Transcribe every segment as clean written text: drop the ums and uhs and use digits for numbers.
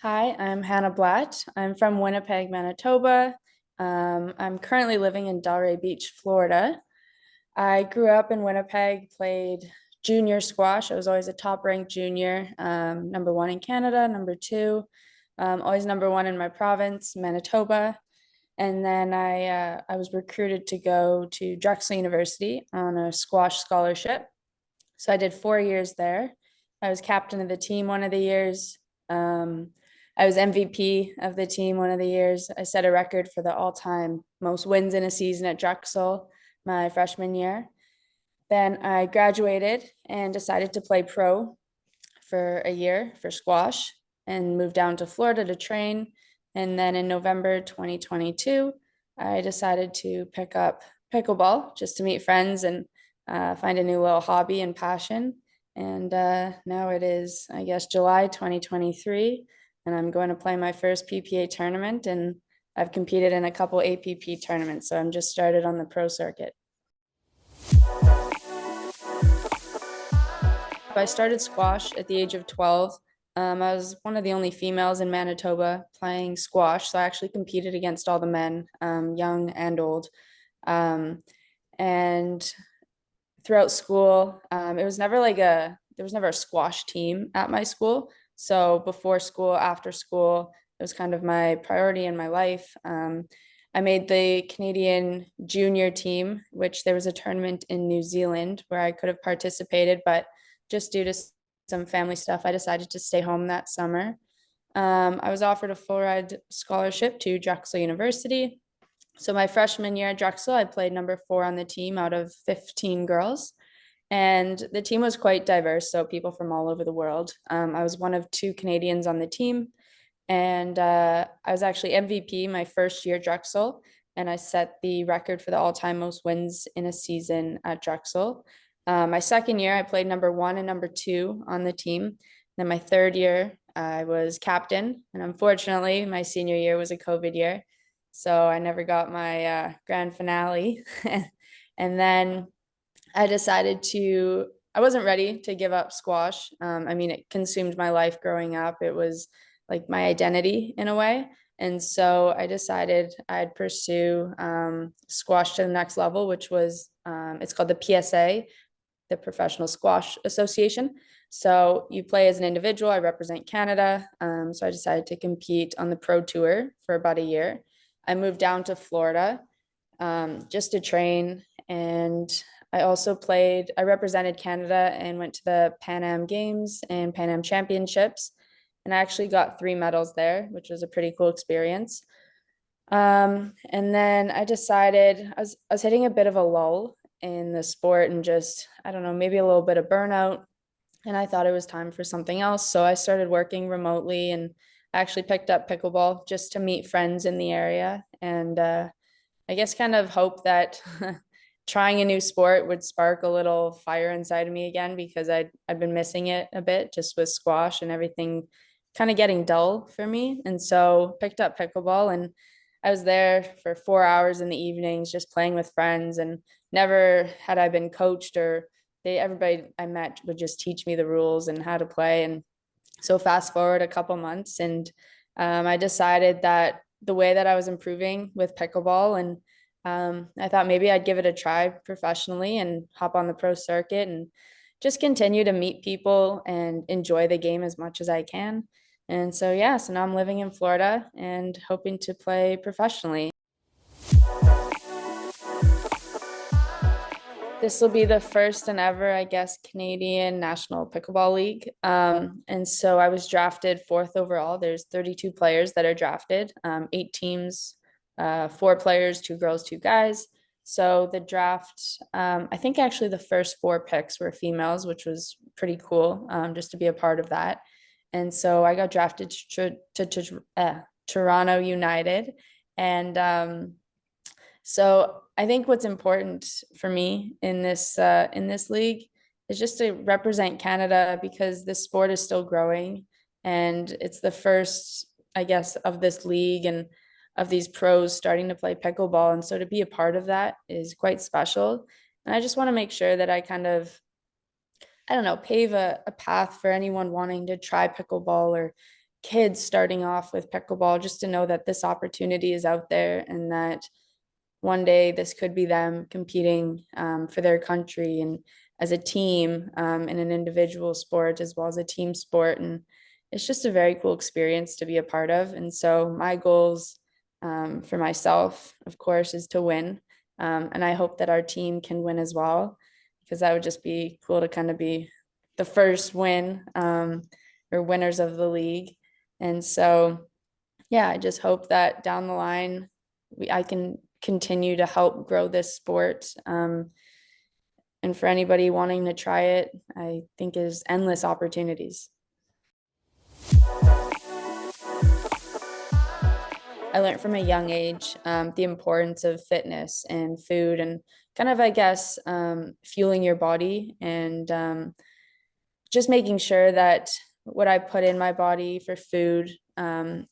Hi, I'm Hannah Blatt. I'm from Winnipeg, Manitoba. I'm currently living in Delray Beach, Florida. I grew up in Winnipeg, played junior squash. I was always a top-ranked junior, number one in Canada, number two, always number one in my province, Manitoba. And then I was recruited to go to Drexel University on a squash scholarship. So I did 4 years there. I was captain of the team one of the years. Um, I was MVP of the team one of the years. I set a record for the all-time most wins in a season at Drexel my freshman year. Then I graduated and decided to play pro for a year for squash and moved down to Florida to train. And then in November 2022, I decided to pick up pickleball just to meet friends and find a new little hobby and passion. And now it is, I guess, July 2023, and I'm going to play my first PPA tournament. And I've competed in a couple APP tournaments, so I'm just started on the pro circuit. I started squash at the age of 12. I was one of the only females in Manitoba playing squash, so I actually competed against all the men, young and old. Um, and throughout school, it was never there was never a squash team at my school. So before school, after school, it was kind of my priority in my life. I made the Canadian junior team, which there was a tournament in New Zealand where I could have participated, but just due to some family stuff, I decided to stay home that summer. I was offered a full ride scholarship to Drexel University. So my freshman year at Drexel, I played number 4 on the team out of 15 girls. And the team was quite diverse, so people from all over the world. I was one of 2 Canadians on the team, and I was actually MVP my first year at Drexel, and I set the record for the all-time most wins in a season at Drexel. My second year, I played number 1 and number 2 on the team. Then my third year, I was captain, and unfortunately, my senior year was a COVID year, so I never got my grand finale. And then I wasn't ready to give up squash. I mean, it consumed my life growing up. It was like my identity in a way. And so I decided I'd pursue squash to the next level, which was, it's called the PSA, the Professional Squash Association. So you play as an individual. I represent Canada. So I decided to compete on the pro tour for about a year. I moved down to Florida just to train. And I represented Canada and went to the Pan Am Games and Pan Am Championships. And I actually got 3 medals there, which was a pretty cool experience. And then I was hitting a bit of a lull in the sport and just, I don't know, maybe a little bit of burnout. And I thought it was time for something else. So I started working remotely and actually picked up pickleball just to meet friends in the area. And I guess kind of hope that trying a new sport would spark a little fire inside of me again, because I'd been missing it a bit just with squash and everything kind of getting dull for me. And so picked up pickleball, and I was there for 4 hours in the evenings just playing with friends, and never had I been coached, or everybody I met would just teach me the rules and how to play. And so fast forward a couple months, and I decided that the way that I was improving with pickleball, and I thought maybe I'd give it a try professionally and hop on the pro circuit and just continue to meet people and enjoy the game as much as I can. And so, yeah, so now I'm living in Florida and hoping to play professionally. This will be the first and ever, I guess, Canadian National Pickleball League. And so I was drafted 4th overall. There's 32 players that are drafted, 8 teams, 4 players, 2 girls, 2 guys. So the draft, I think actually the first 4 picks were females, which was pretty cool, just to be a part of that. And so I got drafted to Toronto United. And so I think what's important for me in this league is just to represent Canada, because this sport is still growing, and it's the first, I guess, of this league and of these pros starting to play pickleball. And so to be a part of that is quite special. And I just want to make sure that I kind of, I don't know, pave a path for anyone wanting to try pickleball or kids starting off with pickleball, just to know that this opportunity is out there and that one day this could be them competing for their country and as a team in an individual sport as well as a team sport. And it's just a very cool experience to be a part of. And so my goals for myself, of course, is to win. And I hope that our team can win as well, because that would just be cool to kind of be the first win or winners of the league. And so, yeah, I just hope that down the line, I can continue to help grow this sport. And for anybody wanting to try it, I think there's endless opportunities. I learned from a young age the importance of fitness and food and kind of, I guess, fueling your body and just making sure that what I put in my body for food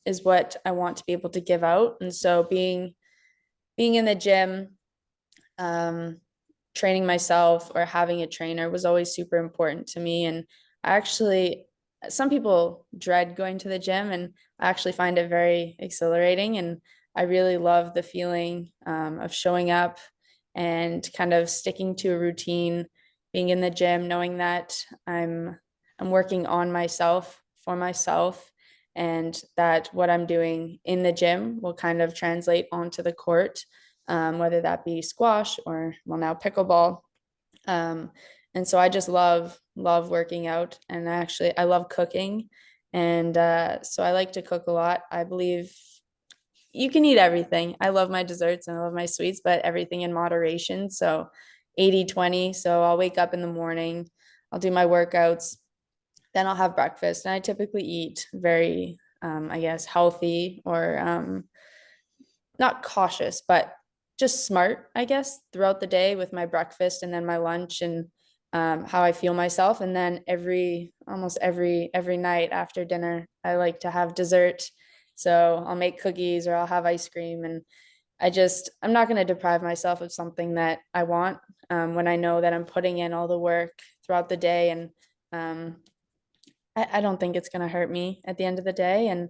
is what I want to be able to give out. And so being in the gym, training myself or having a trainer was always super important to me. And I actually, some people dread going to the gym, and I actually find it very exhilarating. And I really love the feeling of showing up and kind of sticking to a routine, being in the gym, knowing that I'm working on myself for myself, and that what I'm doing in the gym will kind of translate onto the court, whether that be squash or, well, now pickleball. Um, and so I just love working out, and actually I love cooking. And so I like to cook a lot. I believe you can eat everything. I love my desserts and I love my sweets, but everything in moderation. So 80-20. So I'll wake up in the morning, I'll do my workouts, then I'll have breakfast. And I typically eat very, I guess, healthy or not cautious, but just smart, I guess, throughout the day with my breakfast and then my lunch and how I feel myself. And then almost every night after dinner, I like to have dessert. So I'll make cookies or I'll have ice cream. And I'm not going to deprive myself of something that I want when I know that I'm putting in all the work throughout the day. And I don't think it's going to hurt me at the end of the day. And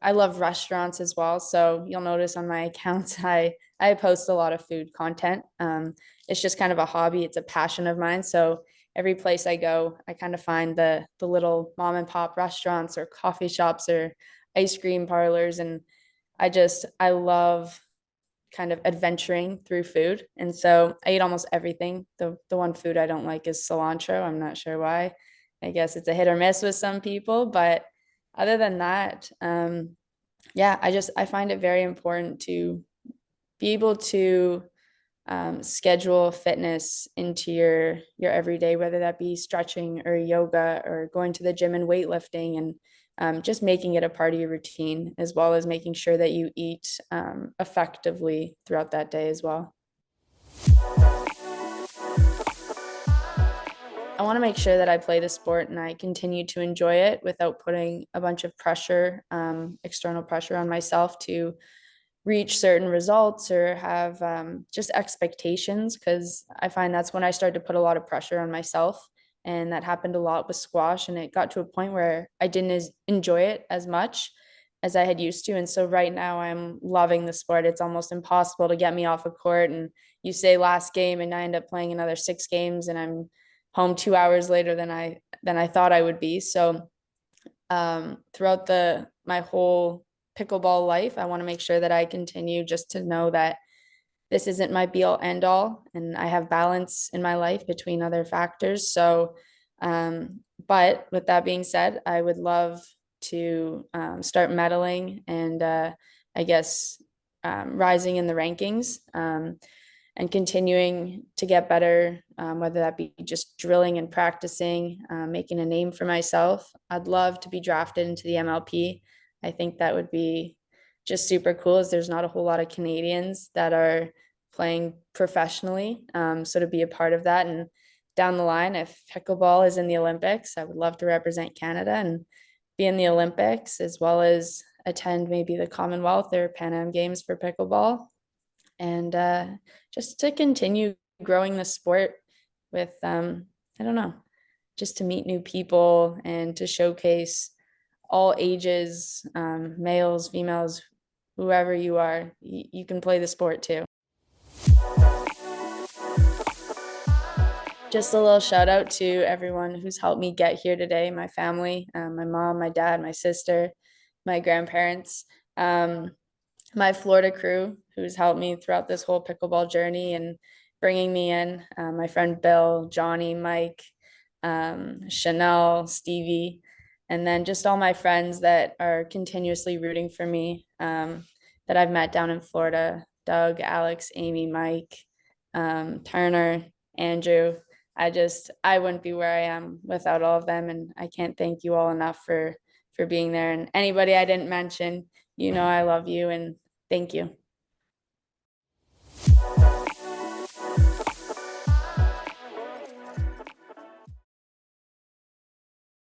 I love restaurants as well. So you'll notice on my accounts, I post a lot of food content. It's just kind of a hobby. It's a passion of mine. So every place I go, I kind of find the little mom and pop restaurants or coffee shops or ice cream parlors. And I love kind of adventuring through food. And so I eat almost everything. The one food I don't like is cilantro. I'm not sure why. I guess it's a hit or miss with some people, but other than that, yeah, I find it very important to be able to schedule fitness into your everyday, whether that be stretching or yoga or going to the gym and weightlifting, and just making it a part of your routine, as well as making sure that you eat effectively throughout that day as well. I want to make sure that I play the sport and I continue to enjoy it without putting a bunch of pressure, external pressure on myself to reach certain results or have just expectations, because I find that's when I started to put a lot of pressure on myself. And that happened a lot with squash. And it got to a point where I didn't enjoy it as much as I had used to. And so right now I'm loving the sport. It's almost impossible to get me off a court. And you say last game, and I end up playing another 6 games, and I'm home 2 hours later than I thought I would be. So throughout my whole pickleball life, I want to make sure that I continue just to know that this isn't my be all end all, and I have balance in my life between other factors. So, but with that being said, I would love to start medaling and I guess rising in the rankings. And continuing to get better, whether that be just drilling and practicing, making a name for myself. I'd love to be drafted into the MLP. I think that would be just super cool, as there's not a whole lot of Canadians that are playing professionally. So to be a part of that, and down the line, if pickleball is in the Olympics, I would love to represent Canada and be in the Olympics, as well as attend maybe the Commonwealth or Pan Am Games for pickleball. And just to continue growing the sport with I don't know, just to meet new people and to showcase all ages, males, females, whoever you are, you can play the sport too. Just a little shout out to everyone who's helped me get here today, my family, my mom, my dad, my sister, my grandparents, my Florida crew who's helped me throughout this whole pickleball journey and bringing me in, my friend Bill, Johnny, Mike, Chanel, Stevie, and then just all my friends that are continuously rooting for me, that I've met down in Florida, Doug, Alex, Amy, Mike, Turner, Andrew. I wouldn't be where I am without all of them, and I can't thank you all enough for being there. And anybody I didn't mention, I love you and thank you.